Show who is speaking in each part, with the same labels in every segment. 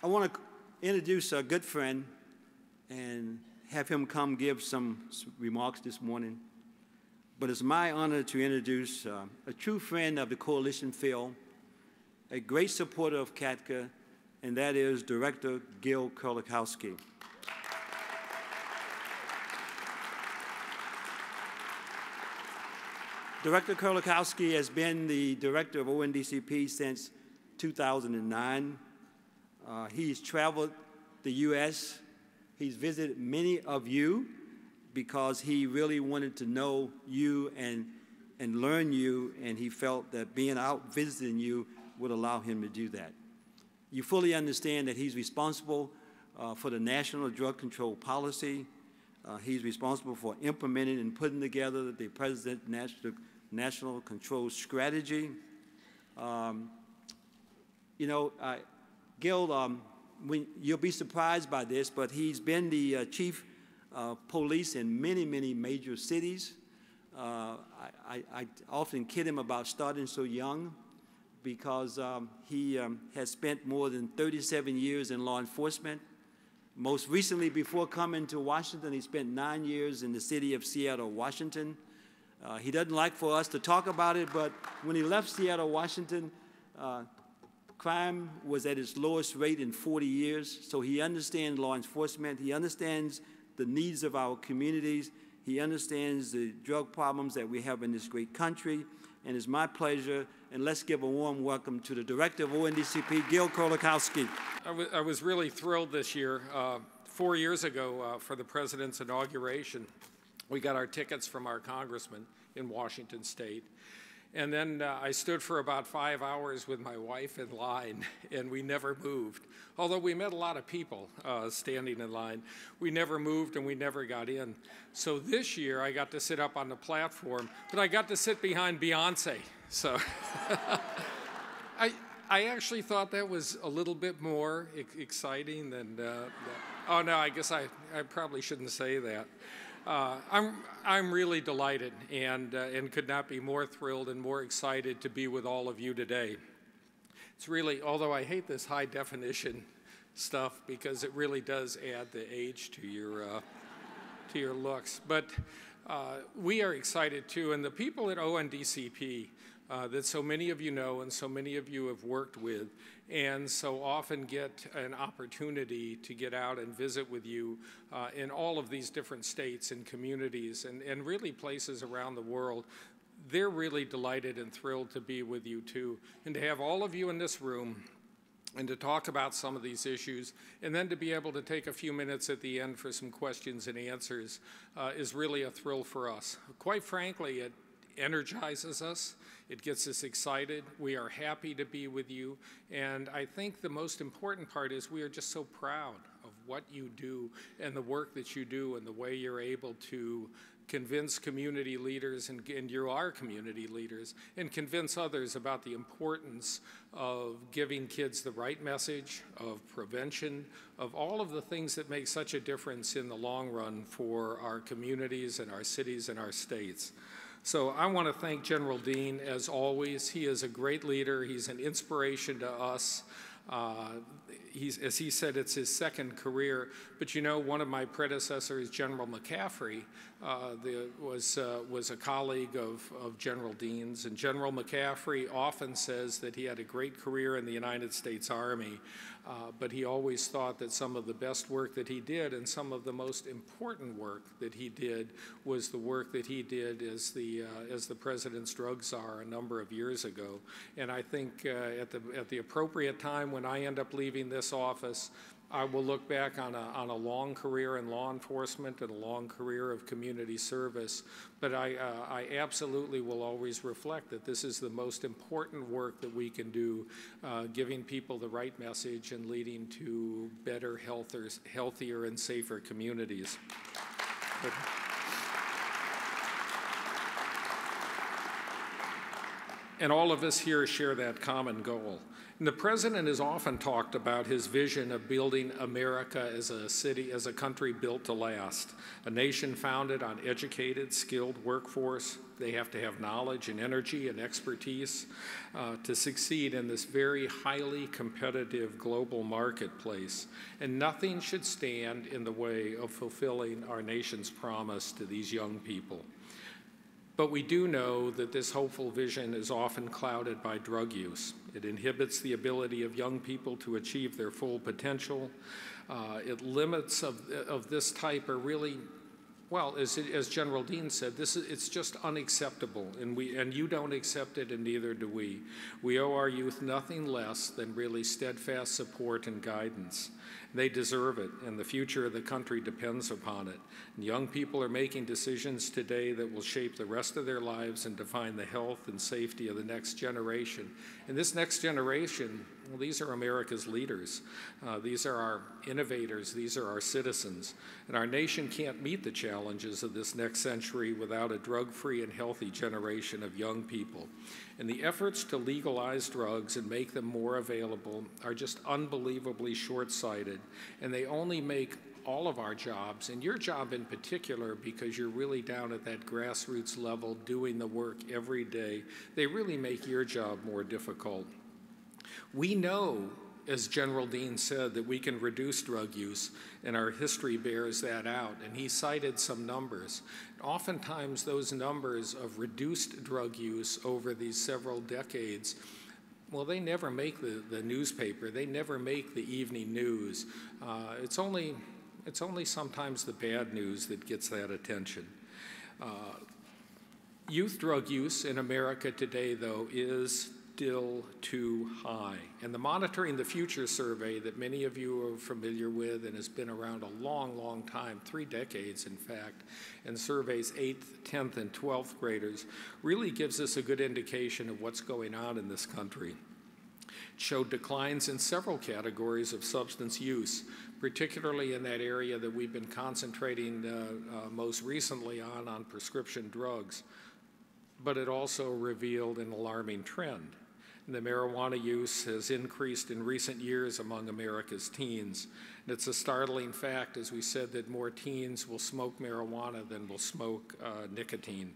Speaker 1: I want to introduce a good friend and have him come give some remarks this morning. But it's my honor to introduce a true friend of the coalition field, a great supporter of CADCA, and that is Director Gil Kerlikowske. Director Kerlikowske has been the director of ONDCP since 2009. He's traveled the U.S. He's visited many of you because he really wanted to know you and learn you, and he felt that being out visiting you would allow him to do that. You fully understand that he's responsible for the national drug control policy. He's responsible for implementing and putting together the President's national control strategy. Gil, you'll be surprised by this, but he's been the chief of police in many, many major cities. I often kid him about starting so young because he has spent more than 37 years in law enforcement. Most recently, before coming to Washington, he spent 9 years in the city of Seattle, Washington. He doesn't like for us to talk about it, but when he left Seattle, Washington, crime was at its lowest rate in 40 years, so he understands law enforcement. He understands the needs of our communities. He understands the drug problems that we have in this great country, and it's my pleasure, and let's give a warm welcome to the Director of ONDCP, Gil Kerlikowske.
Speaker 2: I was really thrilled this year. 4 years ago, for the President's inauguration, we got our tickets from our congressman in Washington State. And then I stood for about 5 hours with my wife in line, and we never moved. Although we met a lot of people standing in line, we never moved and we never got in. So this year I got to sit up on the platform, but I got to sit behind Beyonce. So I actually thought that was a little bit more exciting than, oh no, I guess I probably shouldn't say that. I'm really delighted and could not be more thrilled and more excited to be with all of you today. It's really, although I hate this high definition stuff because it really does add the age to your looks, but we are excited too, and the people at ONDCP that so many of you know and so many of you have worked with and so often get an opportunity to get out and visit with you in all of these different states and communities and really places around the world. They're really delighted and thrilled to be with you too, and to have all of you in this room and to talk about some of these issues, and then to be able to take a few minutes at the end for some questions and answers is really a thrill for us. Quite frankly, it energizes us. It gets us excited. We are happy to be with you. And I think the most important part is we are just so proud of what you do and the work that you do and the way you're able to convince community leaders, and you are community leaders, and convince others about the importance of giving kids the right message, of prevention, of all of the things that make such a difference in the long run for our communities and our cities and our states. So I want to thank General Dean, as always. He is a great leader. He's an inspiration to us. As he said, it's his second career. But you know, one of my predecessors, General McCaffrey, was a colleague of General Dean's. And General McCaffrey often says that he had a great career in the United States Army, but he always thought that some of the best work that he did and some of the most important work that he did was the work that he did as the President's drug czar a number of years ago. And I think at the appropriate time when I end up leaving this office, I will look back on a long career in law enforcement and a long career of community service, but I absolutely will always reflect that this is the most important work that we can do, giving people the right message and leading to better, healthier, and safer communities. And all of us here share that common goal. And the president has often talked about his vision of building America as a country built to last, a nation founded on educated, skilled workforce. They have to have knowledge and energy and expertise to succeed in this very highly competitive global marketplace. And nothing should stand in the way of fulfilling our nation's promise to these young people. But we do know that this hopeful vision is often clouded by drug use. It inhibits the ability of young people to achieve their full potential. Limits of this type are really, well, as General Dean said, it's just unacceptable, and you don't accept it, and neither do we. We owe our youth nothing less than really steadfast support and guidance. They deserve it, and the future of the country depends upon it. And young people are making decisions today that will shape the rest of their lives and define the health and safety of the next generation. And this next generation, well, these are America's leaders. These are our innovators. These are our citizens. And our nation can't meet the challenges of this next century without a drug-free and healthy generation of young people. And the efforts to legalize drugs and make them more available are just unbelievably short-sighted, and they only make all of our jobs, and your job in particular, because you're really down at that grassroots level doing the work every day, they really make your job more difficult. We know, as General Dean said, that we can reduce drug use, and our history bears that out, and he cited some numbers. Oftentimes, those numbers of reduced drug use over these several decades, well, they never make the newspaper. They never make the evening news. It's only sometimes the bad news that gets that attention. Youth drug use in America today, though, is still too high. And the Monitoring the Future survey that many of you are familiar with and has been around a long, long time, 3 decades in fact, and surveys 8th, 10th, and 12th graders, really gives us a good indication of what's going on in this country. It showed declines in several categories of substance use, particularly in that area that we've been concentrating most recently on prescription drugs. But it also revealed an alarming trend. The marijuana use has increased in recent years among America's teens. And it's a startling fact, as we said, that more teens will smoke marijuana than will smoke nicotine.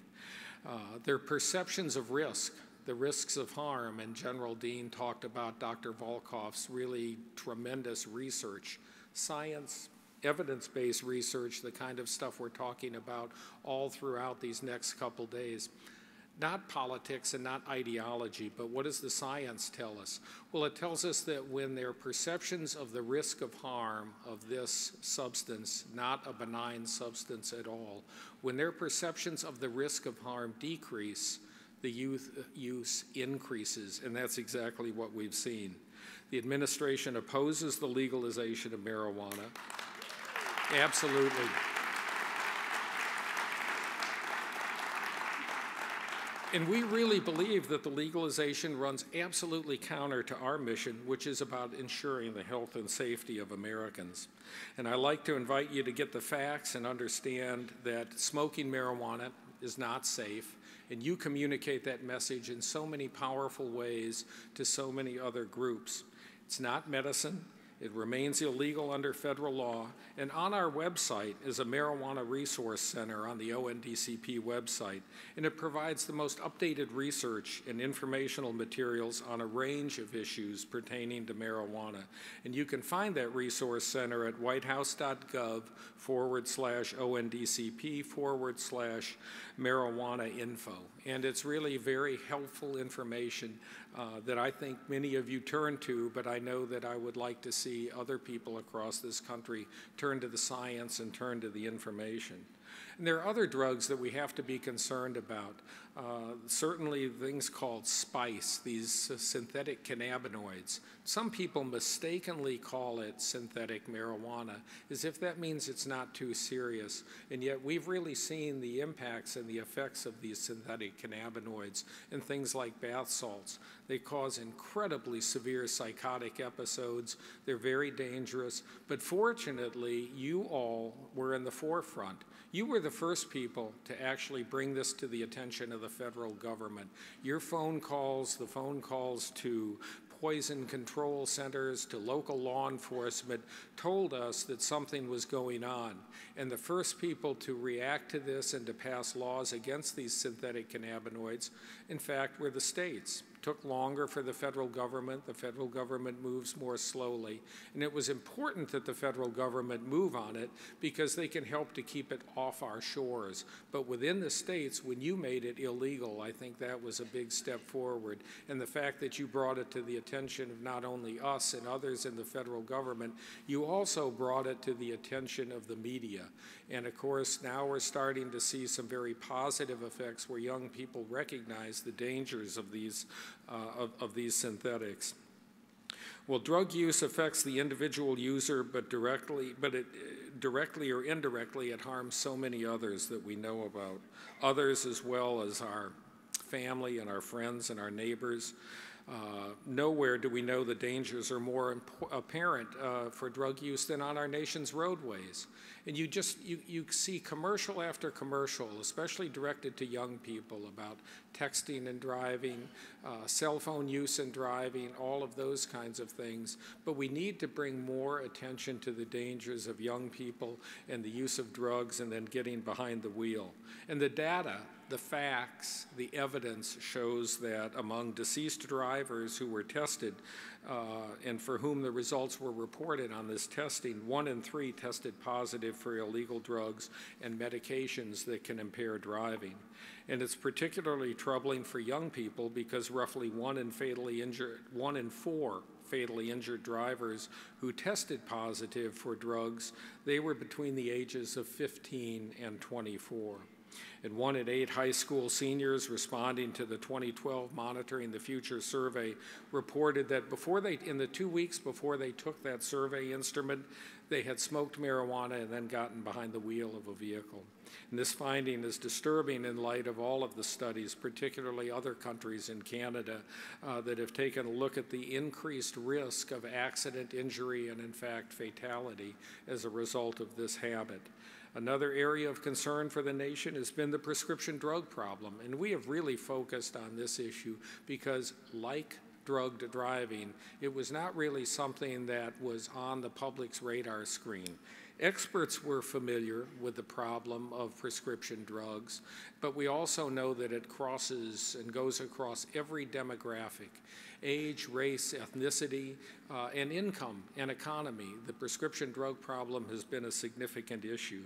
Speaker 2: Their perceptions of risk, the risks of harm, and General Dean talked about Dr. Volkoff's really tremendous research, science, evidence-based research, the kind of stuff we're talking about all throughout these next couple days. Not politics and not ideology, but what does the science tell us? Well, it tells us that when their perceptions of the risk of harm of this substance, not a benign substance at all, when their perceptions of the risk of harm decrease, the youth use increases, and that's exactly what we've seen. The administration opposes the legalization of marijuana. Absolutely. And we really believe that the legalization runs absolutely counter to our mission, which is about ensuring the health and safety of Americans. And I like to invite you to get the facts and understand that smoking marijuana is not safe, and you communicate that message in so many powerful ways to so many other groups. It's not medicine. It remains illegal under federal law, and on our website is a marijuana resource center on the ONDCP website, and it provides the most updated research and informational materials on a range of issues pertaining to marijuana. And you can find that resource center at whitehouse.gov/ONDCP/marijuana info. And it's really very helpful information that I think many of you turn to, but I know that I would like to see other people across this country turn to the science and turn to the information. And there are other drugs that we have to be concerned about. Certainly things called spice, these synthetic cannabinoids. Some people mistakenly call it synthetic marijuana, as if that means it's not too serious. And yet we've really seen the impacts and the effects of these synthetic cannabinoids in things like bath salts. They cause incredibly severe psychotic episodes. They're very dangerous. But fortunately, you all were in the forefront. You You were the first people to actually bring this to the attention of the federal government. Your phone calls, the phone calls to poison control centers, to local law enforcement, told us that something was going on. And the first people to react to this and to pass laws against these synthetic cannabinoids, in fact, were the states. It took longer for the federal government. The federal government moves more slowly. And it was important that the federal government move on it because they can help to keep it off our shores. But within the states, when you made it illegal, I think that was a big step forward. And the fact that you brought it to the attention of not only us and others in the federal government, you also brought it to the attention of the media. And of course, now we're starting to see some very positive effects where young people recognize the dangers of these synthetics. Well, drug use affects the individual user, but directly or indirectly, it harms so many others that we know about. Others as well as our family and our friends and our neighbors. Nowhere do we know the dangers are more apparent for drug use than on our nation's roadways. And you see commercial after commercial, especially directed to young people, about texting and driving, cell phone use and driving, all of those kinds of things. But we need to bring more attention to the dangers of young people and the use of drugs and then getting behind the wheel. And the data, the facts, the evidence shows that among deceased drivers who were tested and for whom the results were reported on this testing, 1 in 3 tested positive for illegal drugs and medications that can impair driving. And it's particularly troubling for young people because roughly 1 in 4 fatally injured drivers who tested positive for drugs, they were between the ages of 15 and 24. And 1 in 8 high school seniors responding to the 2012 Monitoring the Future survey reported that in the 2 weeks before they took that survey instrument, they had smoked marijuana and then gotten behind the wheel of a vehicle. And this finding is disturbing in light of all of the studies, particularly other countries in Canada, that have taken a look at the increased risk of accident, injury, and in fact fatality as a result of this habit. Another area of concern for the nation has been the prescription drug problem, and we have really focused on this issue because, like drugged driving, it was not really something that was on the public's radar screen. Experts were familiar with the problem of prescription drugs, but we also know that it crosses and goes across every demographic: age, race, ethnicity, and income and economy. The prescription drug problem has been a significant issue.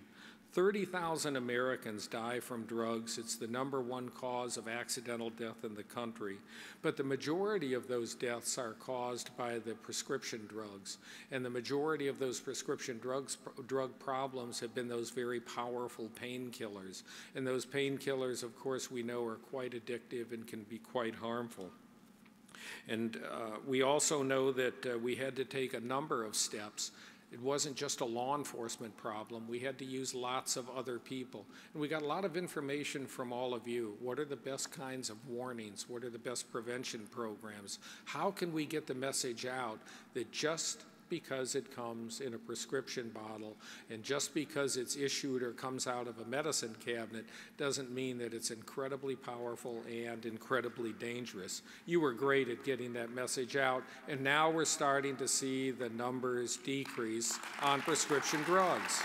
Speaker 2: 30,000 Americans die from drugs. It's the #1 cause of accidental death in the country. But the majority of those deaths are caused by the prescription drugs. And the majority of those prescription drug problems have been those very powerful painkillers. And those painkillers, of course, we know are quite addictive and can be quite harmful. And we also know that we had to take a number of steps. It wasn't just a law enforcement problem. We had to use lots of other people. And we got a lot of information from all of you. What are the best kinds of warnings? What are the best prevention programs? How can we get the message out that just because it comes in a prescription bottle and just because it's issued or comes out of a medicine cabinet doesn't mean that it's incredibly powerful and incredibly dangerous. You were great at getting that message out, and now we're starting to see the numbers decrease on prescription drugs.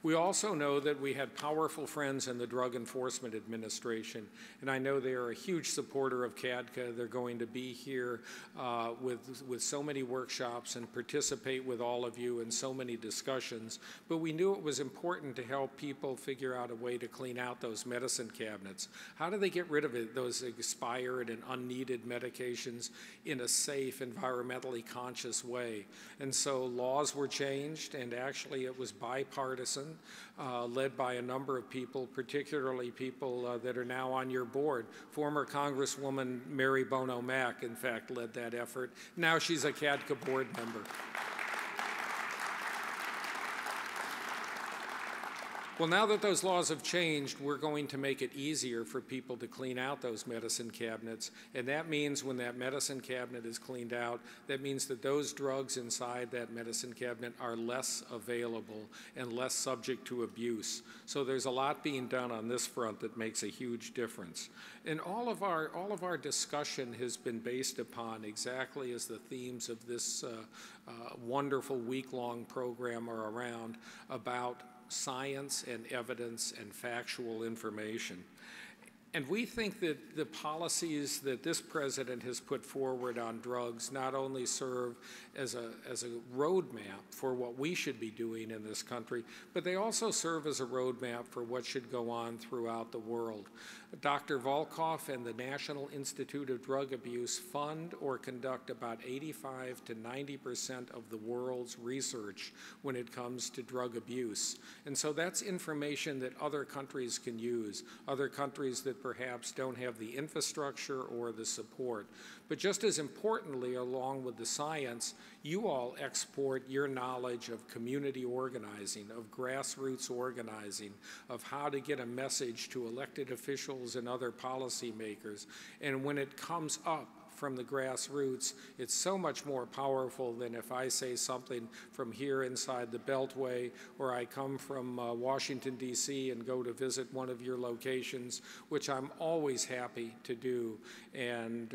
Speaker 2: We also know that we had powerful friends in the Drug Enforcement Administration, and I know they are a huge supporter of CADCA. They're going to be here with so many workshops and participate with all of you in so many discussions, but we knew it was important to help people figure out a way to clean out those medicine cabinets. How do they get rid of those expired and unneeded medications in a safe, environmentally conscious way? And so laws were changed, and actually it was bipartisan. Led by a number of people, particularly people that are now on your board. Former Congresswoman Mary Bono Mack, in fact, led that effort. Now she's a CADCA board member. Well, now that those laws have changed, we're going to make it easier for people to clean out those medicine cabinets. And that means when that medicine cabinet is cleaned out, that means that those drugs inside that medicine cabinet are less available and less subject to abuse. So there's a lot being done on this front that makes a huge difference. And all of our discussion has been based upon exactly as the themes of this wonderful week-long program are around, about science and evidence and factual information. And we think that the policies that this president has put forward on drugs not only serve as a roadmap for what we should be doing in this country, but they also serve as a roadmap for what should go on throughout the world. Dr. Volkoff and the National Institute of Drug Abuse fund or conduct about 85 to 90% of the world's research when it comes to drug abuse. And so that's information that other countries can use, other countries that perhaps don't have the infrastructure or the support. But just as importantly, along with the science, you all export your knowledge of community organizing, of grassroots organizing, of how to get a message to elected officials and other policymakers. And when it comes up from the grassroots, it's so much more powerful than if I say something from here inside the Beltway, or I come from Washington, D.C. and go to visit one of your locations, which I'm always happy to do. And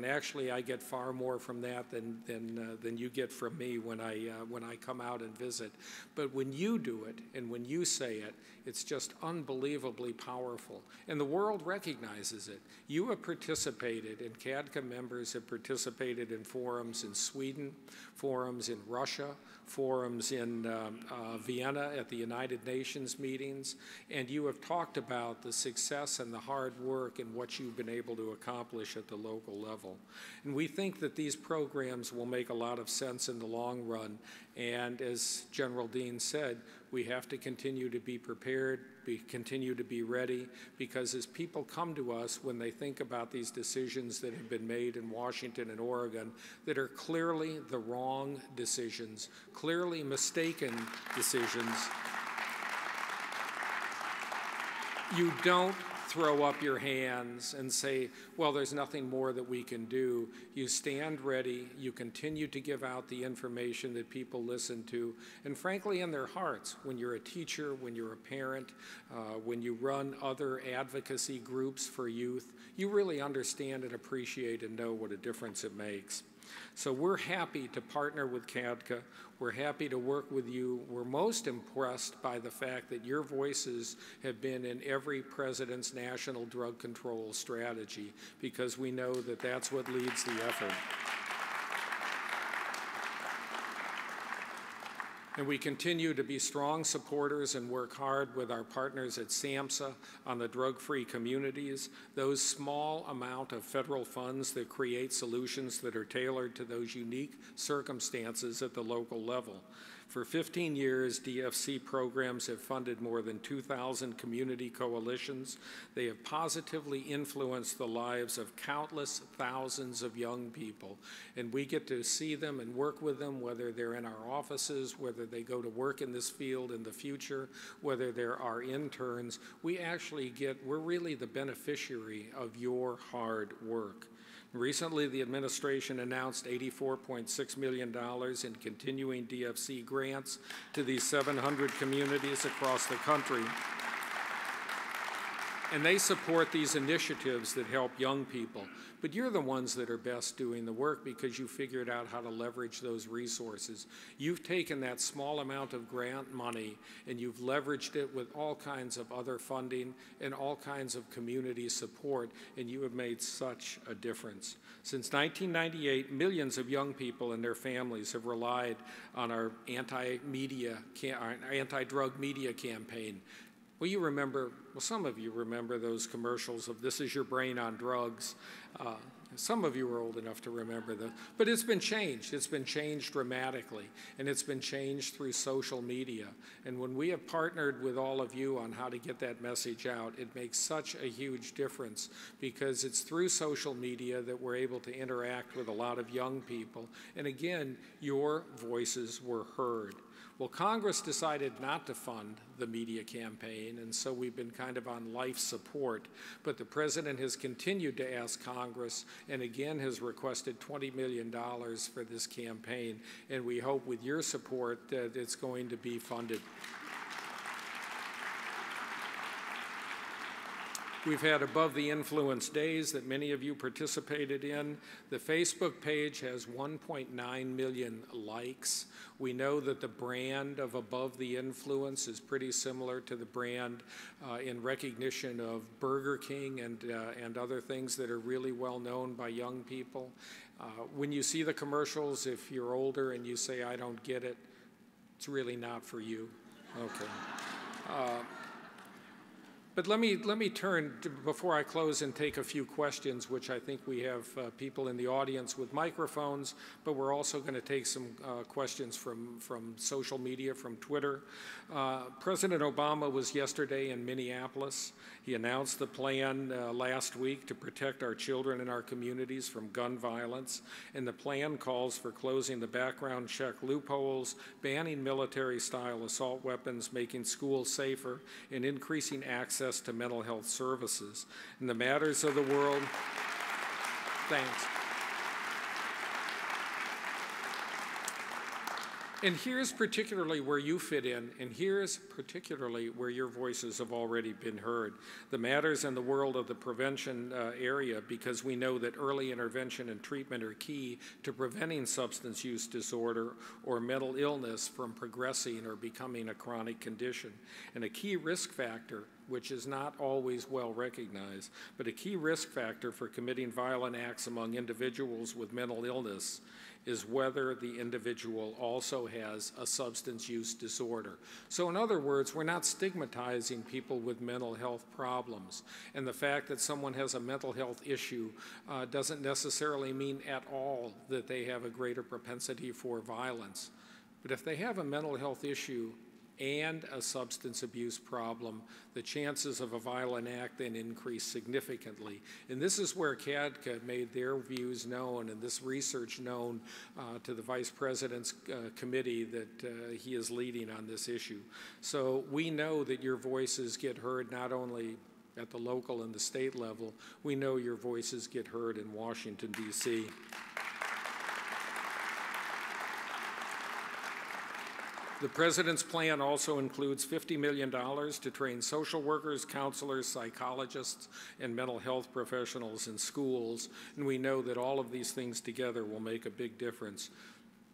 Speaker 2: actually, I get far more from that than you get from me when I come out and visit. But when you do it and when you say it, it's just unbelievably powerful. And the world recognizes it. You have participated, and CADCA members have participated in forums in Sweden, forums in Russia, forums in Vienna at the United Nations meetings, and you have talked about the success and the hard work and what you've been able to accomplish at the local level. And we think that these programs will make a lot of sense in the long run, and as General Dean said, we have to continue to be prepared, continue to be ready, because as people come to us when they think about these decisions that have been made in Washington and Oregon that are clearly the wrong decisions, clearly mistaken decisions, you don't throw up your hands and say, well, there's nothing more that we can do. You stand ready, you continue to give out the information that people listen to, and frankly, in their hearts, when you're a teacher, when you're a parent, when you run other advocacy groups for youth, you really understand and appreciate and know what a difference it makes. So we're happy to partner with CADCA. We're happy to work with you. We're most impressed by the fact that your voices have been in every president's national drug control strategy, because we know that that's what leads the effort. And we continue to be strong supporters and work hard with our partners at SAMHSA on the drug-free communities, those small amount of federal funds that create solutions that are tailored to those unique circumstances at the local level. For 15 years, DFC programs have funded more than 2,000 community coalitions. They have positively influenced the lives of countless thousands of young people. And we get to see them and work with them, whether they're in our offices, whether they go to work in this field in the future, whether they're our interns. We're really the beneficiary of your hard work. Recently, the administration announced $84.6 million in continuing DFC grants to these 700 communities across the country. And they support these initiatives that help young people. But you're the ones that are best doing the work because you figured out how to leverage those resources. You've taken that small amount of grant money and you've leveraged it with all kinds of other funding and all kinds of community support, and you have made such a difference. Since 1998, millions of young people and their families have relied on our anti-drug media campaign. Well, some of you remember those commercials of "This is your brain on drugs." Some of you are old enough to remember them. But it's been changed. It's been changed dramatically, and it's been changed through social media. And when we have partnered with all of you on how to get that message out, it makes such a huge difference, because it's through social media that we're able to interact with a lot of young people. And again, your voices were heard. Well, Congress decided not to fund the media campaign, and so we've been kind of on life support. But the president has continued to ask Congress, and again has requested $20 million for this campaign, and we hope with your support that it's going to be funded. We've had Above the Influence days that many of you participated in. The Facebook page has 1.9 million likes. We know that the brand of Above the Influence is pretty similar to the brand in recognition of Burger King and other things that are really well known by young people. When you see the commercials, if you're older and you say, I don't get it, it's really not for you. Okay. But let me turn to, before I close, and take a few questions, which I think we have people in the audience with microphones, but we're also going to take some questions from social media, from Twitter. President Obama was yesterday in Minneapolis. He announced the plan last week to protect our children and our communities from gun violence, and the plan calls for closing the background check loopholes, banning military-style assault weapons, making schools safer, and increasing access to mental health services. In the matters of the world, thanks. And here's particularly where you fit in, and here's particularly where your voices have already been heard. The matters in the world of the prevention area, because we know that early intervention and treatment are key to preventing substance use disorder or mental illness from progressing or becoming a chronic condition. And a key risk factor, which is not always well recognized, but a key risk factor for committing violent acts among individuals with mental illness is whether the individual also has a substance use disorder. So in other words, we're not stigmatizing people with mental health problems. And the fact that someone has a mental health issue doesn't necessarily mean at all that they have a greater propensity for violence. But if they have a mental health issue and a substance abuse problem, the chances of a violent act then increase significantly. And this is where CADCA made their views known and this research known to the Vice President's committee that he is leading on this issue. So we know that your voices get heard not only at the local and the state level, we know your voices get heard in Washington, D.C. The President's plan also includes $50 million to train social workers, counselors, psychologists, and mental health professionals in schools, and we know that all of these things together will make a big difference.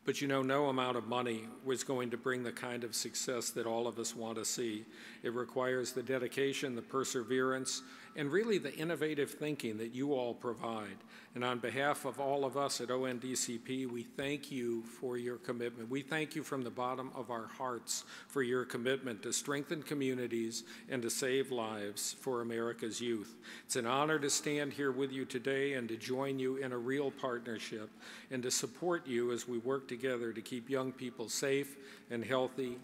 Speaker 2: But you know, no amount of money was going to bring the kind of success that all of us want to see. It requires the dedication, the perseverance, and really the innovative thinking that you all provide. And on behalf of all of us at ONDCP, we thank you for your commitment. We thank you from the bottom of our hearts for your commitment to strengthen communities and to save lives for America's youth. It's an honor to stand here with you today and to join you in a real partnership and to support you as we work together to keep young people safe and healthy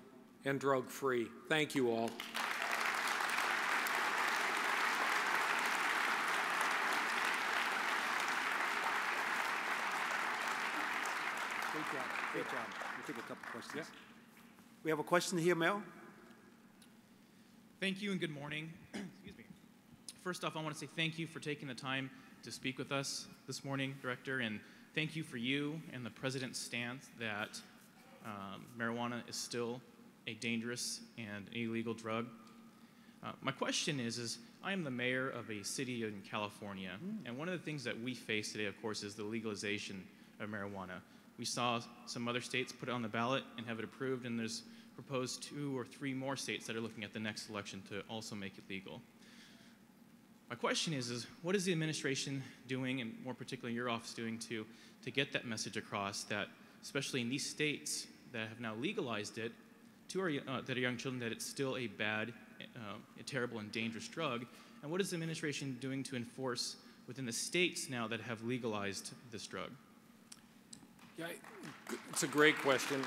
Speaker 2: and drug-free. Thank you all.
Speaker 1: Great job. We'll take a couple questions. Yeah. We have a question here, Mel.
Speaker 3: Thank you and good morning. Excuse me. First off, I want to say thank you for taking the time to speak with us this morning, Director, and thank you for you and the President's stance that marijuana is still a dangerous and illegal drug. My question is I am the mayor of a city in California, and one of the things that we face today, of course, is the legalization of marijuana. We saw some other states put it on the ballot and have it approved, and there's proposed 2 or 3 more states that are looking at the next election to also make it legal. My question is what is the administration doing, and more particularly your office doing, to get that message across that, especially in these states that have now legalized it, to our that are young children, that it's still a bad, a terrible and dangerous drug, and what is the administration doing to enforce within the states now that have legalized this drug?
Speaker 2: Yeah, it's a great question.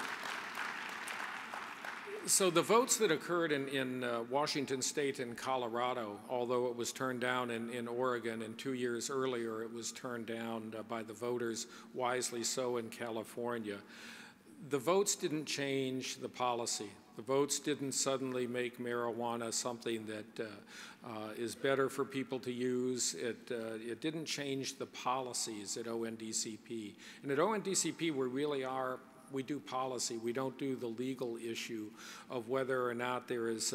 Speaker 2: So the votes that occurred in Washington State and Colorado, although it was turned down in Oregon, and 2 years earlier it was turned down by the voters, wisely so, in California. the votes didn't change the policy. The votes didn't suddenly make marijuana something that is better for people to use. It didn't change the policies at ONDCP. And at ONDCP, we do policy. We don't do the legal issue of whether or not there is,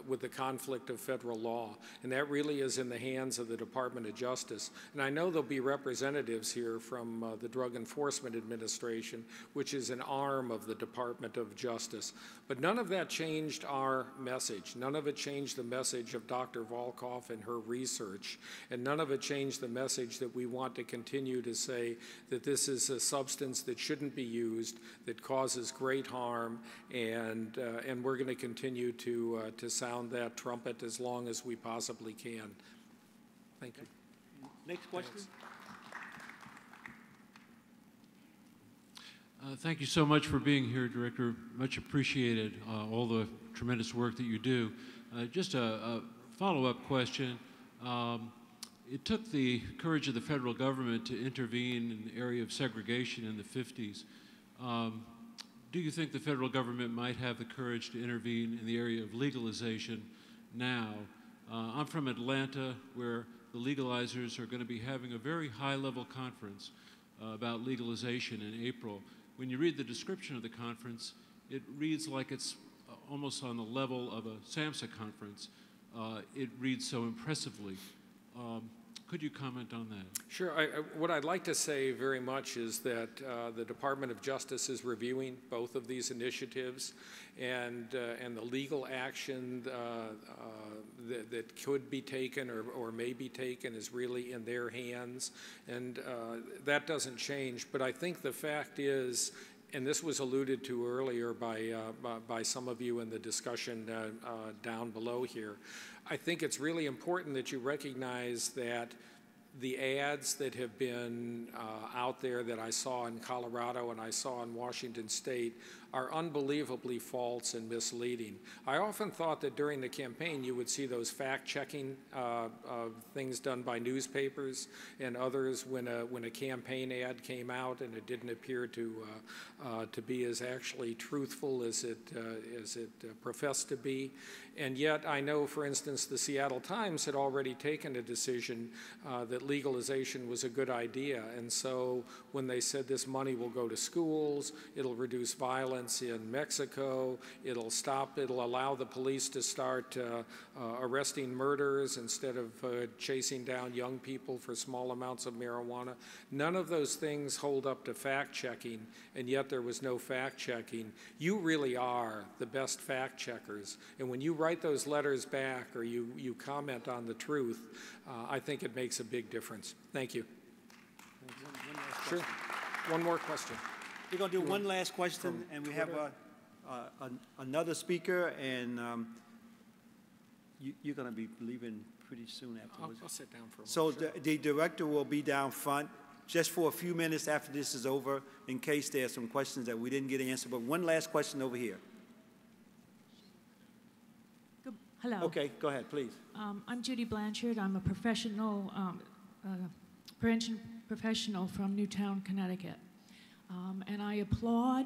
Speaker 2: with the conflict of federal law. And that really is in the hands of the Department of Justice. And I know there'll be representatives here from the Drug Enforcement Administration, which is an arm of the Department of Justice. But none of that changed our message. None of it changed the message of Dr. Volkoff and her research. And none of it changed the message that we want to continue to say that this is a substance that shouldn't be used, that causes great harm, and we're going to continue to sound that trumpet as long as we possibly can. Thank you.
Speaker 1: Next question.
Speaker 4: Thank you so much for being here, Director. Much appreciated, all the tremendous work that you do. Just a follow-up question. It took the courage of the federal government to intervene in the area of segregation in the 50s. Do you think the federal government might have the courage to intervene in the area of legalization now? I'm from Atlanta, where the legalizers are going to be having a very high-level conference about legalization in April. When you read the description of the conference, it reads like it's almost on the level of a SAMHSA conference. It reads so impressively. Could you comment on that?
Speaker 2: Sure. What I'd like to say very much is that the Department of Justice is reviewing both of these initiatives, and the legal action that could be taken or may be taken is really in their hands, and that doesn't change. But I think the fact is, and this was alluded to earlier by some of you in the discussion down below here, I think it's really important that you recognize that the ads that have been out there that I saw in Colorado and I saw in Washington State are unbelievably false and misleading. I often thought that during the campaign you would see those fact-checking things done by newspapers and others when a campaign ad came out and it didn't appear to be as actually truthful as it professed to be. And yet I know, for instance, the Seattle Times had already taken a decision that legalization was a good idea. And so when they said this money will go to schools, it'll reduce violence in Mexico, it'll allow the police to start arresting murderers instead of chasing down young people for small amounts of marijuana. None of those things hold up to fact-checking, and yet there was no fact-checking. You really are the best fact-checkers, and when you write those letters back or you comment on the truth, I think it makes a big difference. Thank you. Sure. One more question.
Speaker 1: We're going to do one last question, and we have another speaker, and you're going to be leaving pretty soon afterwards.
Speaker 2: I'll sit down for a moment.
Speaker 1: So the director will be down front just for a few minutes after this is over in case there are some questions that we didn't get answered. But one last question over here.
Speaker 5: Hello.
Speaker 1: Okay, go ahead, please.
Speaker 5: I'm Judy Blanchard. I'm a professional, prevention professional from Newtown, Connecticut. And I applaud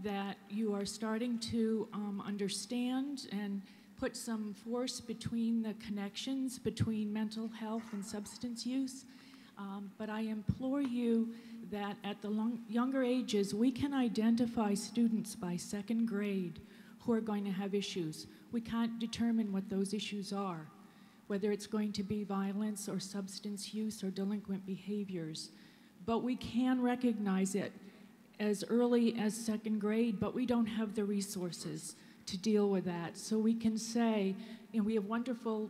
Speaker 5: that you are starting to understand and put some force between the connections between mental health and substance use. But I implore you that at the younger ages, we can identify students by second grade who are going to have issues. We can't determine what those issues are, whether it's going to be violence or substance use or delinquent behaviors. But we can recognize it as early as second grade, but we don't have the resources to deal with that. So we can say, you know, we have wonderful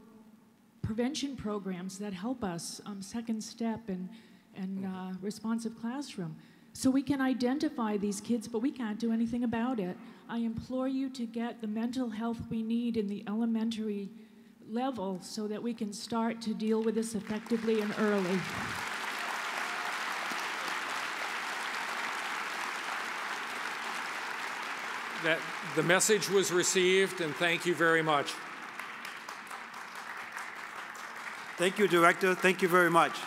Speaker 5: prevention programs that help us, Second Step and Responsive Classroom. So we can identify these kids, but we can't do anything about it. I implore you to get the mental health we need in the elementary level so that we can start to deal with this effectively and early.
Speaker 2: That the message was received, and thank you very much.
Speaker 1: Thank you, Director. Thank you very much.